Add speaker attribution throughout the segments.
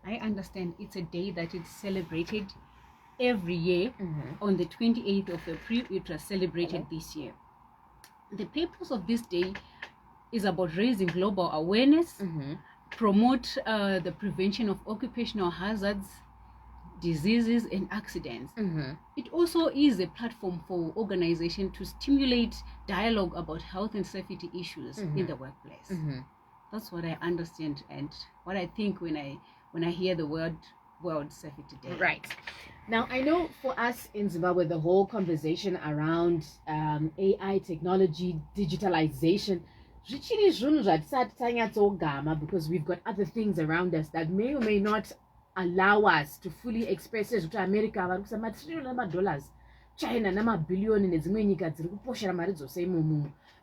Speaker 1: I understand it's a day that is celebrated every year on the 28th of April. It was celebrated this year. The purpose of this day is about raising global awareness, promote the prevention of occupational hazards, diseases, and accidents. It also is a platform for organizations to stimulate dialogue about health and safety issues in the workplace. That's what I understand and what I think when I hear the word World Safety Day.
Speaker 2: Right. Now, I know for us in Zimbabwe, the whole conversation around AI technology, digitalization, because we've got other things around us that may or may not allow us to fully express it. America, $1 China, $1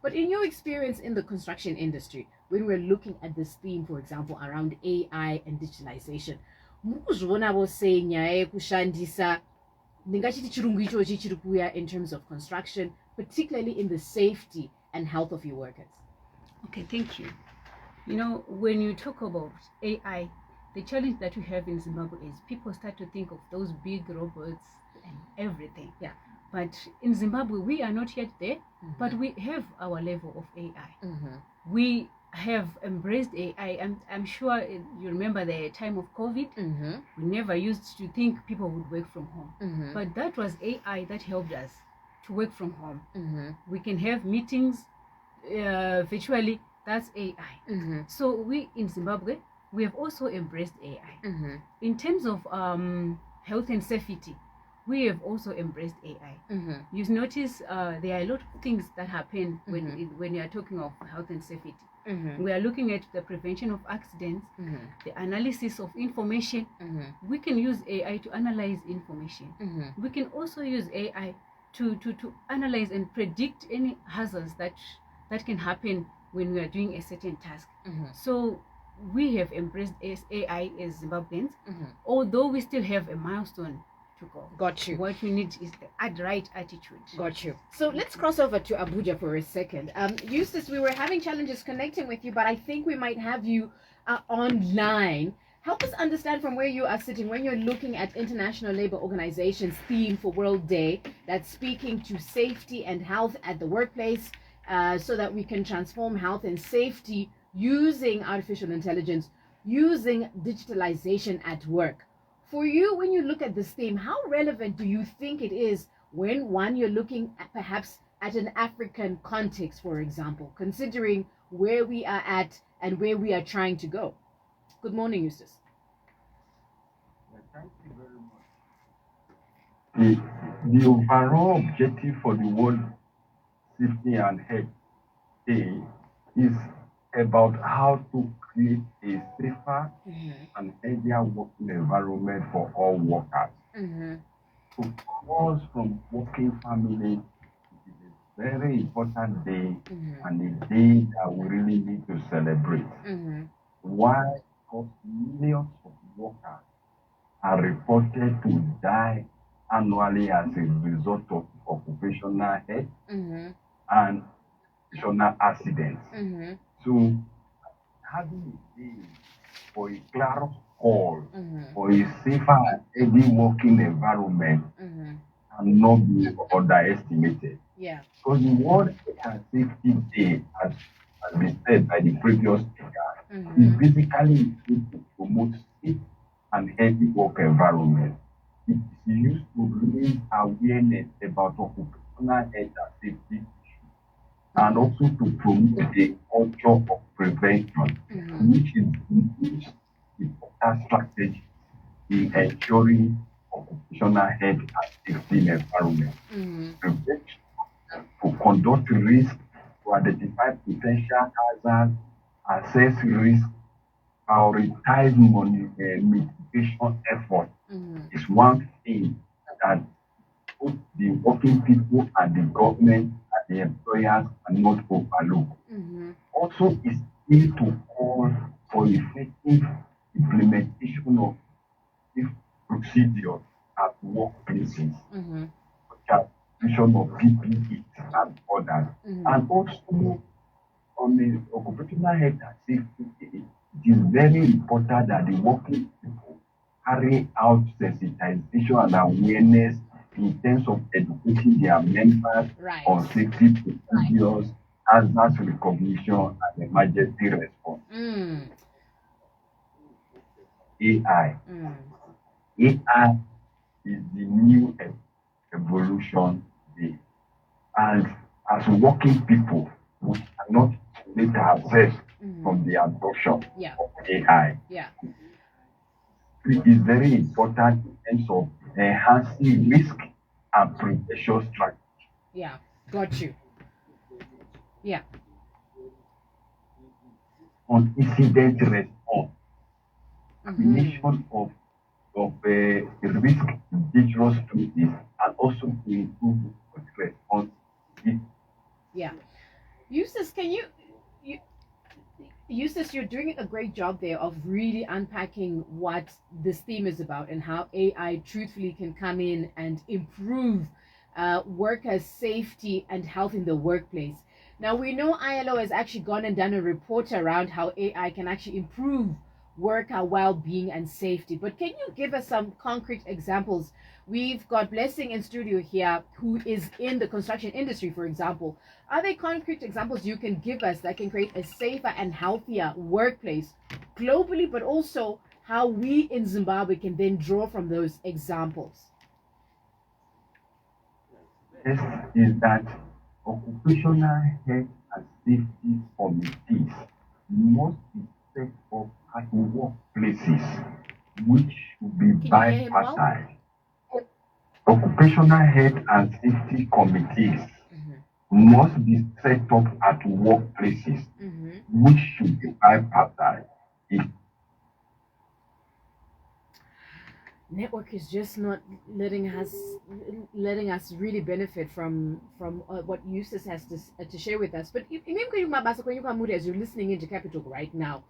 Speaker 2: but in your experience in the construction industry, when we're looking at this theme, for example, around AI and digitalization, in terms of construction, particularly in the safety and health of your workers?
Speaker 1: Okay, thank you. You know, when you talk about AI, the challenge that we have in Zimbabwe is people start to think of those big robots and everything.
Speaker 2: Yeah.
Speaker 1: But in Zimbabwe, we are not yet there, but we have our level of AI. We have embraced AI. I'm sure you remember the time of COVID. We never used to think people would work from home. But that was AI that helped us to work from home. We can have meetings virtually. That's AI. So we in Zimbabwe, we have also embraced AI. In terms of health and safety, we have also embraced AI. You notice there are a lot of things that happen when you are talking of health and safety. We are looking at the prevention of accidents, the analysis of information. We can use AI to analyze information. We can also use AI to analyze and predict any hazards that can happen when we are doing a certain task. So we have embraced AI as Zimbabweans, although we still have a milestone to go.
Speaker 2: Got you.
Speaker 1: What we need is the right attitude.
Speaker 2: Got you. So let's cross over to Abuja for a second. Eustace, we were having challenges connecting with you, but I think we might have you online. Help us understand from where you are sitting when you're looking at International Labour Organization's theme for World Day that's speaking to safety and health at the workplace, so that we can transform health and safety using artificial intelligence, using digitalization at work. For you, when you look at this theme, how relevant do you think it is when you're looking at perhaps at an African context, for example, considering where we are at and where we are trying to go? Good morning, Eustace.
Speaker 3: Thank you very much. The overall objective for the World Safety and Health Day is about how to create a safer and healthier working environment for all workers. So for us from working families, it is a very important day and a day that we really need to celebrate. Why? Because millions of workers are reported to die annually as a result of occupational health and occupational accidents. So having a day for a clear call for a safer and healthy working environment cannot be underestimated.
Speaker 2: Yeah.
Speaker 3: Because the World Health and Safety Day, as been said by the previous speaker, is basically to promote safe and healthy work environment. It is used to raise awareness about occupational health and safety issues, and also to promote a culture of prevention, which is important strategy in ensuring occupational health and safety environment. Prevention to conduct risk, to identify potential hazards, assess risk, prioritize mitigation effort is one thing that both the working people and the government and the employers cannot overlook. Also, it's key to call for effective implementation of safe procedures at workplaces, such as provision of PPE and others. And also, on the occupational health and safety, it is very important that the working people carry out sensitization and awareness in terms of educating their members
Speaker 2: Right.
Speaker 3: on safety procedures, hazard recognition, and emergency response. AI. AI is the new evolution today. And as working people, we cannot isolate ourselves from the adoption of AI.
Speaker 2: Yeah.
Speaker 3: It is very important in terms of enhancing risk and prevention strategy.
Speaker 2: Yeah, got you. Yeah.
Speaker 3: On incident response, combination of risk dangerous places and also to improve response.
Speaker 2: Yeah. Eustace, Eustace, you're doing a great job there of really unpacking what this theme is about and how AI truthfully can come in and improve workers' safety and health in the workplace. Now, we know ILO has actually gone and done a report around how AI can actually improve worker well-being and safety. But can you give us some concrete examples? We've got Blessing in studio here who is in the construction industry, for example. Are there concrete examples you can give us that can create a safer and healthier workplace globally, but also how we in Zimbabwe can then draw from those examples?
Speaker 3: First is that occupational health and safety committees must be set up at workplaces, which should be bipartite. Occupational health and safety committees must be set up at workplaces, which should be bipartite.
Speaker 2: Network is just not letting us really benefit from what Eustace has to share with us. But as you're listening into Capital right now,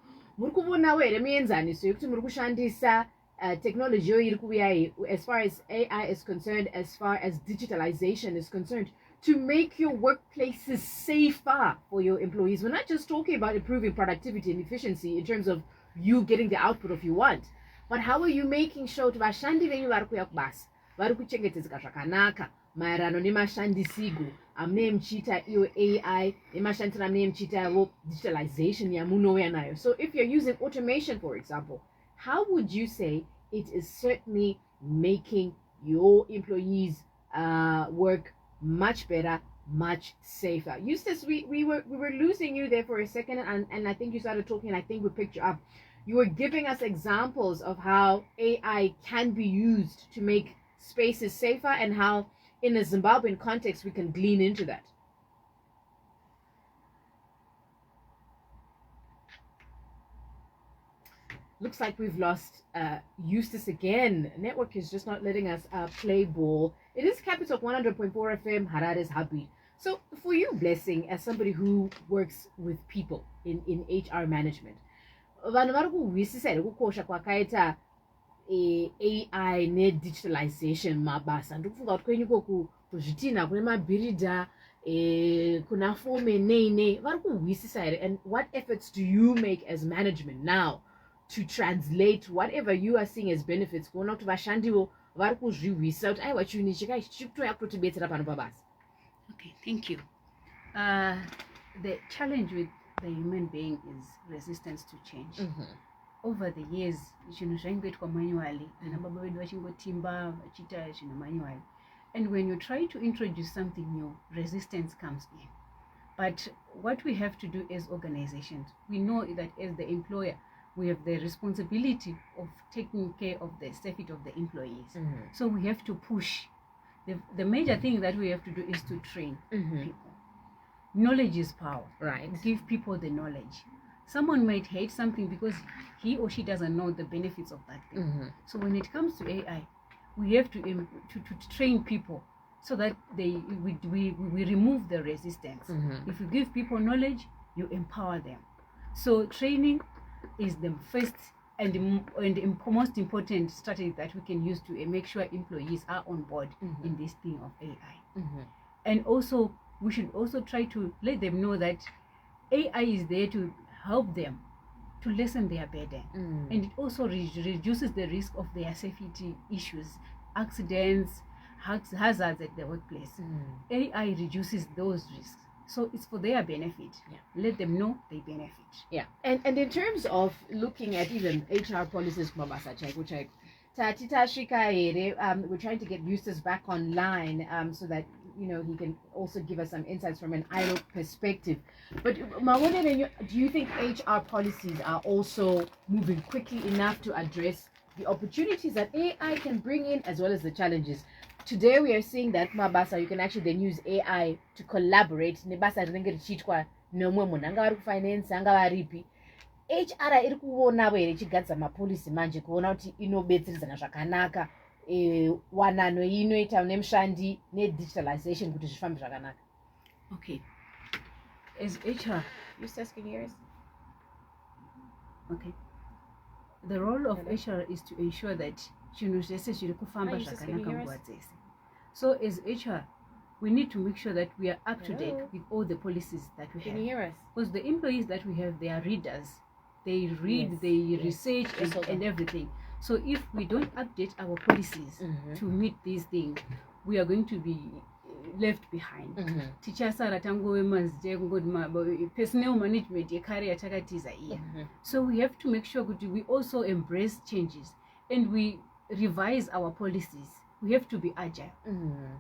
Speaker 2: technology as far as AI is concerned, as far as digitalization is concerned, to make your workplaces safer for your employees. We're not just talking about improving productivity and efficiency in terms of you getting the output of you want, but how are you making sure to vashandi venyu vari kuuya kubasa vari kuchengetedzeka zvakanaka maererano nemashandisigo amune muchiita iyo AI nemashandisiro amune muchiita yavo digitalization yamunouya nayo. So if you're using automation, for example, how would you say it is certainly making your employees work much better, much safer? Eustace, we were losing you there for a second, and I think you started talking, and I think we picked you up. You were giving us examples of how AI can be used to make spaces safer and how, in a Zimbabwean context, we can glean into that. Looks like we've lost Eustace again. Network is just not letting us play ball. It is Capital 100.4 FM, Harare's Heartbeat. So for you, Blessing, as somebody who works with people in HR management, vanhu vari kuhwisisa here kukosha kwakaita AI nedigitalization mabasa. Ndikufunga kuti kwenyu ikoku kuzvitina kune mabhiridha kuna fome nei vari kuhwisisa here, and what efforts do you make as management now to translate whatever you are seeing as benefits kuona kuti vashandiwo vari kuzvihwisa kuti aiwa chiuni chika chiri kutoya kutotibetsera pano pabasa?
Speaker 1: Okay, thank you. The challenge with the human being is resistance to change. Over the years, zvinhu zvaingoitwa manually, ana baba vedu vachingotimba vachiita zvinhu manually, and when you try to introduce something new, resistance comes in. But what we have to do as organizations, we know that as the employer, we have the responsibility of taking care of the safety of the employees. So we have to push. The major thing that we have to do is to train people. Knowledge is power.
Speaker 2: Right.
Speaker 1: Give people the knowledge. Someone might hate something because he or she doesn't know the benefits of that thing. So when it comes to AI, we have to train people so that we remove the resistance. If you give people knowledge, you empower them. So training is the first and the most important strategy that we can use to make sure employees are on board in this thing of AI. And also, we should also try to let them know that AI is there to help them to lessen their burden. And it also reduces the risk of their safety issues, accidents, hazards at the workplace. AI reduces those risks. So it's for their benefit. Let them know they benefit.
Speaker 2: And in terms of looking at even HR policies, which we're trying to get Eustace back online so that he can also give us some insights from an ILO perspective. But Mawone, do you think HR policies are also moving quickly enough to address the opportunities that AI can bring in as well as the challenges? Today we are seeing that mabasa you can actually then use AI to collaborate. Nebasa rinenge richiitwa nomwe munhu anga ari kufinance anga varipi. HR iri kuonawo here ichigadza mapolisi manje kuona kuti inobetseredzana zvakanaka wanano inoita nemushandi nedigitalization kuti zvifambe zvakanaka.
Speaker 1: Okay. As HR,
Speaker 2: Eustace, can you hear us?
Speaker 1: Okay. The role of HR is to ensure that chinhu zvese zviri kufamba zvakanaka nguva dzese. So as HR, we need to make sure that we are up to date with all the policies that we have.
Speaker 2: Can you hear us?
Speaker 1: Because the employees that we have, they are readers. They read, they research and everything. So if we don't update our policies to meet these things, we are going to be left behind. Personnel management so we have to make sure that we also embrace changes and we revise our policies. We have to be agile.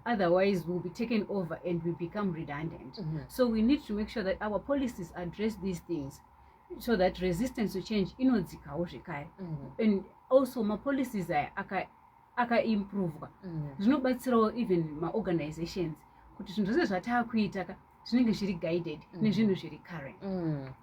Speaker 1: Otherwise we'll be taken over and we become redundant. So we need to make sure that our policies address these things so that resistance to change and also my policies are improve. Zvinobatsirawo even my organizations kuti zvinhu zvese zvataakuita zvinenge zviri guided nezvinhu zviri current.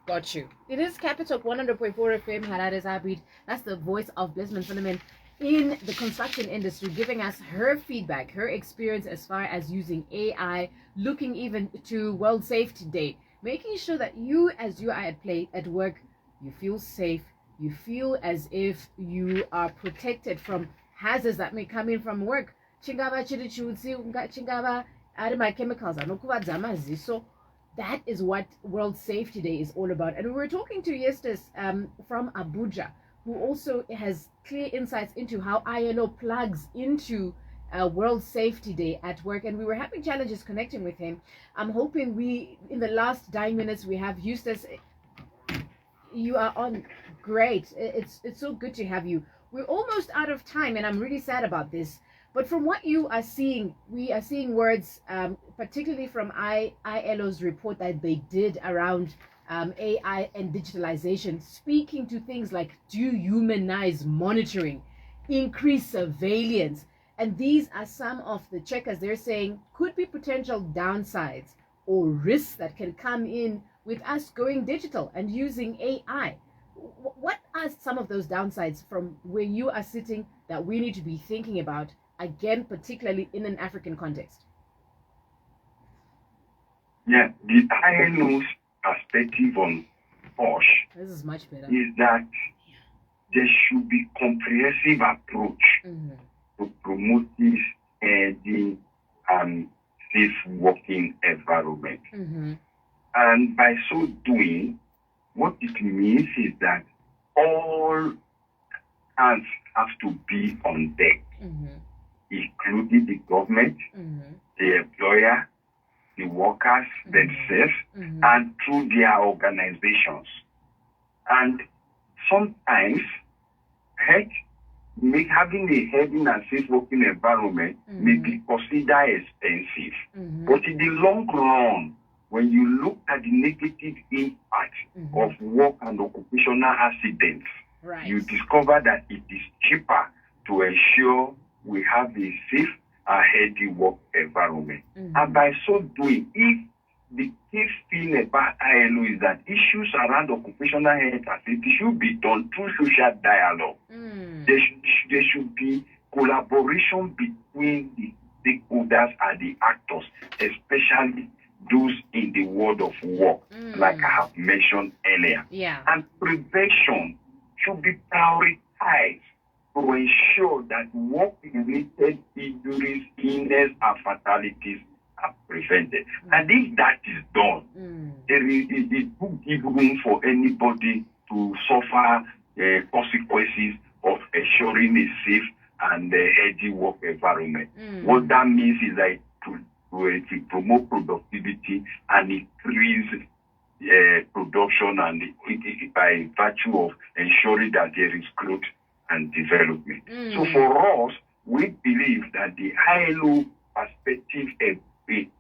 Speaker 2: Got you. It is Capital 100.4 FM Harare's Heartbeat. That's the voice of Blessman Phelimon in the construction industry, giving us her feedback, her experience as far as using AI, looking even to World Safety Day, making sure that you, as you are at work, you feel safe, you feel as if you are protected from hazards that may come in from work. Chingava chirichutsi, chingava arima chemicals, anokuvadza maziso. That is what World Safety Day is all about. And we were talking to Eustace from Abuja, who also has clear insights into how ILO plugs into World Safety Day at work. And we were having challenges connecting with him. I'm hoping in the last 9 minutes, we have Eustace. You are on. Great. It's so good to have you. We're almost out of time, and I'm really sad about this. But from what you are seeing, we are seeing words, particularly from ILO's report that they did around AI and digitalization, speaking to things like dehumanize monitoring, increase surveillance. And these are some of the checkers they're saying could be potential downsides or risks that can come in with us going digital and using AI. What are some of those downsides from where you are sitting that we need to be thinking about, again, particularly in an African context?
Speaker 3: Yeah, the ILO's perspective on POSH
Speaker 2: This is much better.
Speaker 3: is that there should be comprehensive approach to promoting healthy and safe working environment. And by so doing, what it means is that all hands have to be on deck, including the government, the employer, the workers themselves, and through their organizations. And sometimes having a healthy and safe working environment may be considered expensive. But in the long run, when you look at the negative impact of work and occupational accidents, you discover that it is cheaper to ensure we have a safe and healthy work environment. And by so doing, if the key thing about ILO is that issues around occupational health and safety should be done through social dialogue. There should be collaboration between the stakeholders and the actors, especially those in the world of work, like I have mentioned earlier. And prevention should be prioritized to ensure that work-related injuries, illness, and fatalities are prevented. And if that is done, it will give room for anybody to suffer consequences of ensuring a safe and healthy work environment. What that means is that to promote productivity and increase production and by virtue of ensuring that there is growth and development. So for us, we believe that the ILO perspective and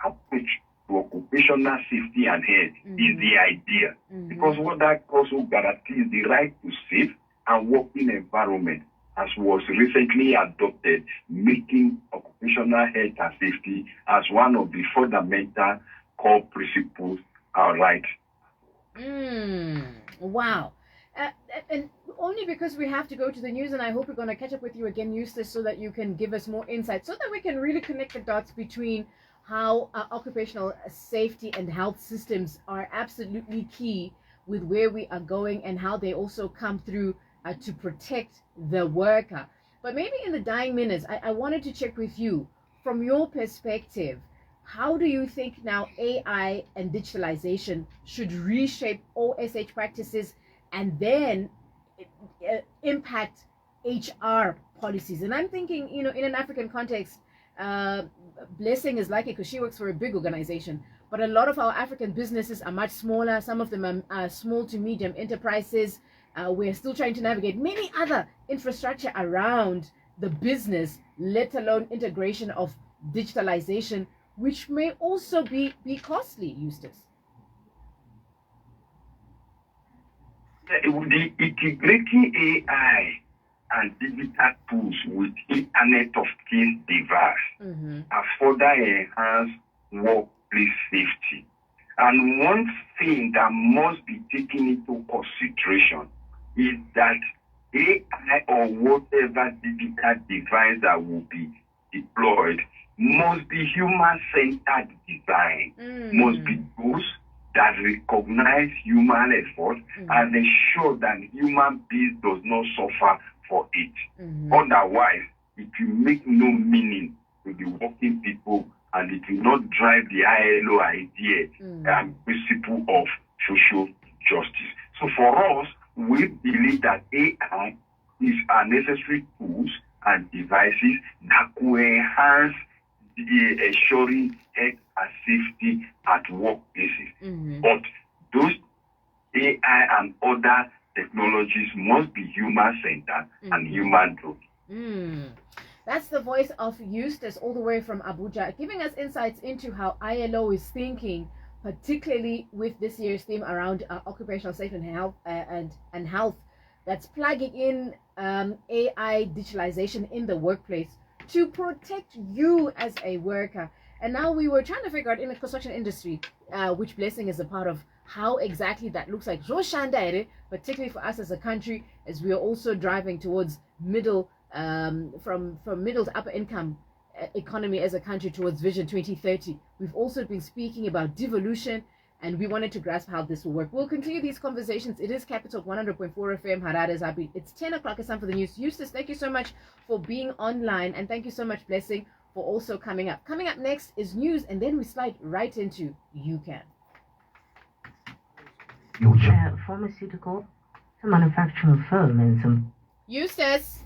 Speaker 3: approach to occupational safety and health is the idea. Because what that also guarantees the right to safe and working environment, as was recently adopted, making occupational health and safety as one of the fundamental core principles our right.
Speaker 2: Wow. And only because we have to go to the news, and I hope we're going to catch up with you again, Eustace, so that you can give us more insight, so that we can really connect the dots between how occupational safety and health systems are absolutely key with where we are going, and how they also come through to protect the worker. But maybe in the dying minutes, I wanted to check with you, from your perspective, how do you think now AI and digitalization should reshape OSH practices and then impact HR policies? And I'm thinking, in an African context, Blessing is lucky because she works for a big organization, but a lot of our African businesses are much smaller. Some of them are small to medium enterprises. We're still trying to navigate many other infrastructure around the business, let alone integration of digitalization, which may also be costly, Eustace.
Speaker 3: The integrating AI and digital tools with Internet of Things device have further enhanced workplace safety. And one thing that must be taken into consideration is that AI or whatever digital device that will be deployed must be human-centered design, must be those that recognize human effort and ensure that human beings does not suffer for it. Otherwise, it will make no meaning to the working people, and it will not drive the ILO idea and principle of social justice. So for us, we believe that AI is a necessary tools and devices that will enhance the ensuring health and safety at workplaces. But those AI and other technologies must be human-centered and human-driven.
Speaker 2: That's the voice of Eustace, all the way from Abuja, giving us insights into how ILO is thinking, particularly with this year's theme around occupational safety and health, and health, that's plugging in AI digitalization in the workplace to protect you as a worker. And now we were trying to figure out in the construction industry, which Blessing is a part of, how exactly that looks like. Particularly for us as a country, as we are also driving towards middle, from middle to upper income economy as a country towards Vision 2030. We've also been speaking about devolution, and we wanted to grasp how this will work. We'll continue these conversations. It is Capital 100.4 FM, Harare Zabi. It's 10 o'clock. It's time for the news. Eustace, thank you so much for being online, and thank you so much, Blessing, for also coming up. Coming up next is news, and then we slide right into You Can.
Speaker 4: Pharmaceutical, a manufacturing firm, and some.
Speaker 2: Eustace.